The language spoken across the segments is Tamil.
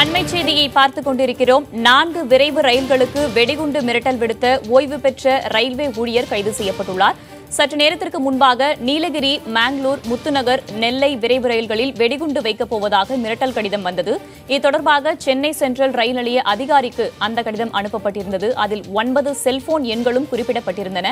அண்மைச் செய்தியை பார்த்துக் கொண்டிருக்கிறோம். 4 விரைவு ரயில்களுக்கு வெடிகுண்டு மிரட்டல் விடுத்த ஓய்வு பெற்ற ரயில்வே ஊழியர் கைது செய்யப்பட்டுள்ளார். சற்று நேரத்திற்கு முன்பாக நீலகிரி, மேங்களூர், முத்துநகர், நெல்லை விரைவு ரயில்களில் வெடிகுண்டு வைக்கப் போவதாக மிரட்டல் கடிதம் வந்தது. இது தொடர்பாக சென்னை சென்ட்ரல் ரயில் நிலைய அதிகாரிக்கு அந்த கடிதம் அனுப்பப்பட்டிருந்தது. அதில் 9 செல்போன் எண்களும் குறிப்பிடப்பட்டிருந்தன.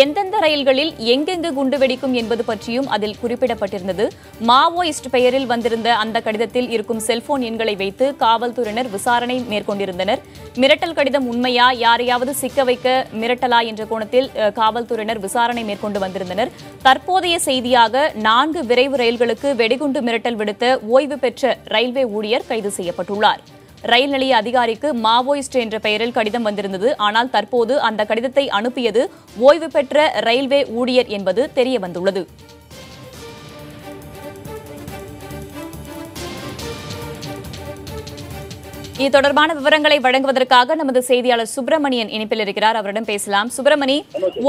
எந்தெந்த ரயில்களில் எங்கெங்கு குண்டு வெடிக்கும் என்பது பற்றியும் அதில் குறிப்பிடப்பட்டிருந்தது. மாவோயிஸ்ட் பெயரில் வந்திருந்த அந்த கடிதத்தில் இருக்கும் செல்போன் எண்களை வைத்து காவல்துறையினர் விசாரணை மேற்கொண்டிருந்தனர். மிரட்டல் கடிதம் உண்மையா, யாரையாவது சிக்க வைக்க மிரட்டலா என்ற கோணத்தில் காவல்துறையினர் விசாரணை கொண்டு வந்திருந்தனர். தற்போதைய செய்தியாக 4 விரைவு ரயில்களுக்கு வெடிகுண்டு மிரட்டல் விடுத்த ஓய்வு பெற்ற ரயில்வே ஊழியர் கைது செய்யப்பட்டுள்ளார். ரயில் நிலைய அதிகாரிக்கு மாவோயிஸ்ட் என்ற பெயரில் கடிதம் வந்திருந்தது. ஆனால் தற்போது அந்த கடிதத்தை அனுப்பியது ஓய்வு பெற்ற ரயில்வே ஊழியர் என்பது தெரியவந்துள்ளது. இது தொடர்பான விவரங்களை வழங்குவதற்காக நமது செய்தியாளர் சுப்பிரமணியன் இணைப்பில் இருக்கிறார். அவரிடம் பேசலாம். சுப்பிரமணி,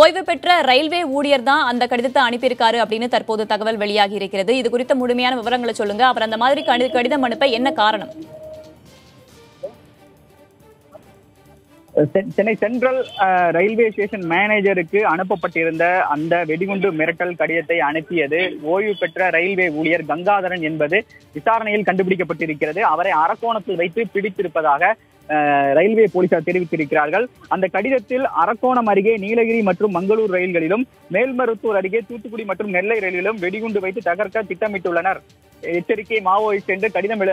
ஓய்வு பெற்ற ரயில்வே ஊழியர் தான் அந்த கடிதத்தை அனுப்பியிருக்காரு அப்படின்னு தற்போது தகவல் வெளியாகி இருக்கிறது. இது குறித்த முழுமையான விவரங்களை சொல்லுங்க. அவர் அந்த மாதிரி கடிதம் அனுப்ப என்ன காரணம்? சென்னை சென்ட்ரல் ரயில்வே ஸ்டேஷன் மேனேஜருக்கு அனுப்பப்பட்டிருந்த அந்த வெடிகுண்டு மிரட்டல் கடிதத்தை அனுப்பியது ஓய்வு பெற்ற ரயில்வே ஊழியர் கங்காதரன் என்பது விசாரணையில் கண்டுபிடிக்கப்பட்டிருக்கிறது. அவரை அரக்கோணத்தில் வைத்து பிடித்திருப்பதாக ரயில்வே போலீசார் தெரிவித்திருக்கிறார்கள். அந்த கடிதத்தில் அரக்கோணம் அருகே நீலகிரி மற்றும் மங்களூர் ரயில்களிலும், மேல்மருத்தூர் அருகே தூத்துக்குடி மற்றும் நெல்லை ரயில்களிலும் வெடிகுண்டு வைத்து தகர்க்க திட்டமிட்டுள்ளனர். எச்சரிக்கை மாவோயிஸ்ட் என்று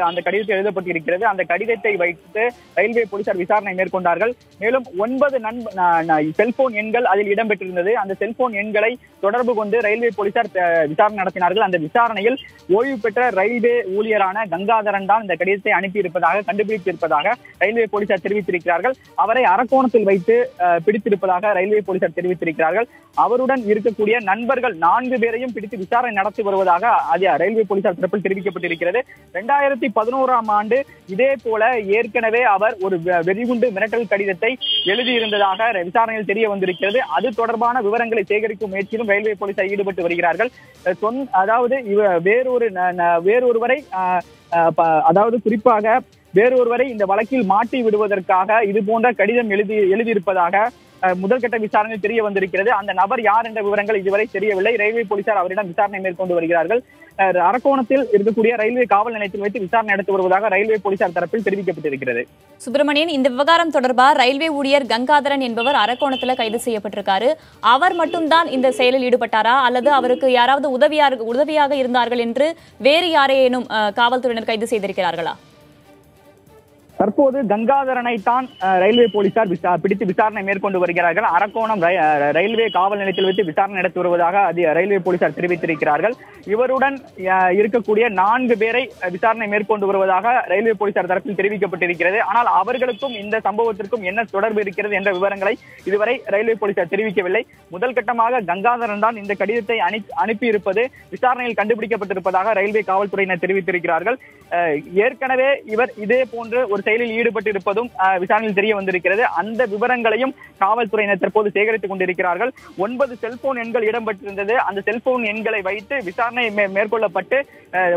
அந்த கடிதத்தில் எழுதப்பட்டிருக்கிறது. அந்த கடிதத்தை வைத்து ரயில்வே போலீசார் விசாரணை மேற்கொண்டார்கள். மேலும் 9 செல்போன் எண்கள் அதில் இடம்பெற்றிருந்தது. அந்த செல்போன் எண்களை தொடர்பு கொண்டு ரயில்வே போலீசார் விசாரணை நடத்தினார்கள். அந்த விசாரணையில் ஓய்வு பெற்ற ரயில்வே ஊழியரான கங்காதரன் தான் இந்த கடிதத்தை அனுப்பியிருப்பதாக கண்டுபிடித்திருப்பதாக ரயில்வே போலீசார் தெரிவித்திருக்கிறார்கள். அவரை அரக்கோணத்தில் வைத்து பிடித்திருப்பதாக ரயில்வே போலீசார் தெரிவித்திருக்கிறார்கள். அவருடன் இருக்கக்கூடிய நண்பர்கள் 4 பேரையும் பிடித்து விசாரணை நடத்தி வருவதாக ரயில்வே போலீசார் தரப்பில் தெரிவிக்கப்பட்டிருக்கிறது. 2011ஆம் ஆண்டு இதே போல ஏற்கனவே அவர் ஒரு வெடிகுண்டு மிரட்டல் கடிதத்தை எழுதியிருந்ததாக விசாரணையில் தெரிய வந்திருக்கிறது. அது தொடர்பான விவரங்களை சேகரிக்கும் முயற்சியிலும் ரயில்வே போலீசார் ஈடுபட்டு வருகிறார்கள். அதாவது வேறொருவரை அதாவது குறிப்பாக வேறொருவரை இந்த வழக்கில் மாட்டி விடுவதற்காக இது போன்ற கடிதம் எழுதியிருப்பதாக முதல்கட்ட விசாரணையில் தெரிய வந்திருக்கிறது. அந்த நபர் யார் என்ற விவரங்கள் இதுவரை தெரியவில்லை. ரயில்வே போலீசார் அவரிடம் விசாரணை மேற்கொண்டு வருகிறார்கள். அரக்கோணத்தில் இருக்கக்கூடிய ரயில்வே காவல் நிலையத்தில் வைத்து விசாரணை நடத்தி வருவதாக ரயில்வே போலீசார் தரப்பில் தெரிவிக்கப்பட்டிருக்கிறது. சுப்பிரமணியன், இந்த விவகாரம் தொடர்பாக ரயில்வே ஊழியர் கங்காதரன் என்பவர் அரக்கோணத்தில் கைது செய்யப்பட்டிருக்காரு. அவர் மட்டும்தான் இந்த செயலில் ஈடுபட்டாரா, அல்லது அவருக்கு யாராவது உதவியாக இருந்தார்கள் என்று வேறு யாரையேனும் காவல்துறையினர் கைது செய்திருக்கிறார்களா? தற்போது கங்காதரனை தான் ரயில்வே போலீசார் பிடித்து விசாரணை மேற்கொண்டு வருகிறார்கள். அரக்கோணம் ரயில்வே காவல் நிலையத்தில் வைத்து விசாரணை நடத்தி வருவதாக ரயில்வே போலீசார் தெரிவித்திருக்கிறார்கள். இவருடன் இருக்கக்கூடிய 4 பேரை விசாரணை மேற்கொண்டு வருவதாக ரயில்வே போலீசார் தரப்பில் தெரிவிக்கப்பட்டிருக்கிறது. ஆனால் அவர்களுக்கும் இந்த சம்பவத்திற்கும் என்ன தொடர்பு இருக்கிறது என்ற விவரங்களை இதுவரை ரயில்வே போலீசார் தெரிவிக்கவில்லை. முதல் கட்டமாக கங்காதரன் தான் இந்த கடிதத்தை அனுப்பியிருப்பது விசாரணையில் கண்டுபிடிக்கப்பட்டிருப்பதாக ரயில்வே காவல்துறையினர் தெரிவித்திருக்கிறார்கள். ஏற்கனவே இவர் இதே போன்று ஒரு செயலில் ஈடுபட்டிருப்பதும் விசாரணையில் தெரிய வந்திருக்கிறது. அந்த விவரங்களையும் காவல்துறையினர் தற்போது சேகரித்துக் கொண்டிருக்கிறார்கள். 9 செல்போன் எண்கள் இடம்பெற்றிருந்தது. அந்த செல்போன் எண்களை வைத்து விசாரணை மேற்கொள்ளப்பட்டு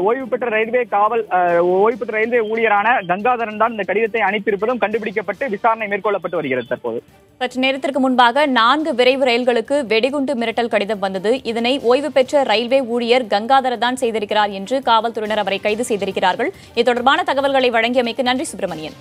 ஓய்வு பெற்ற ரயில்வே ஊழியரான கங்காதரன் தான் இந்த கடிதத்தை அனுப்பியிருப்பதும் கண்டுபிடிக்கப்பட்டு விசாரணை மேற்கொள்ளப்பட்டு வருகிறது. தற்போது சற்று நேரத்திற்கு முன்பாக 4 விரைவு ரயில்களுக்கு வெடிகுண்டு மிரட்டல் கடிதம் வந்தது. இதனை ஓய்வு பெற்ற ரயில்வே ஊழியர் கங்காதரன் தான் செய்திருக்கிறார் என்று காவல்துறையினர் அவரை கைது செய்திருக்கிறார்கள். இது தொடர்பான தகவல்களை வழங்கியமைக்கு நன்றி சுப்பிரமணியன்.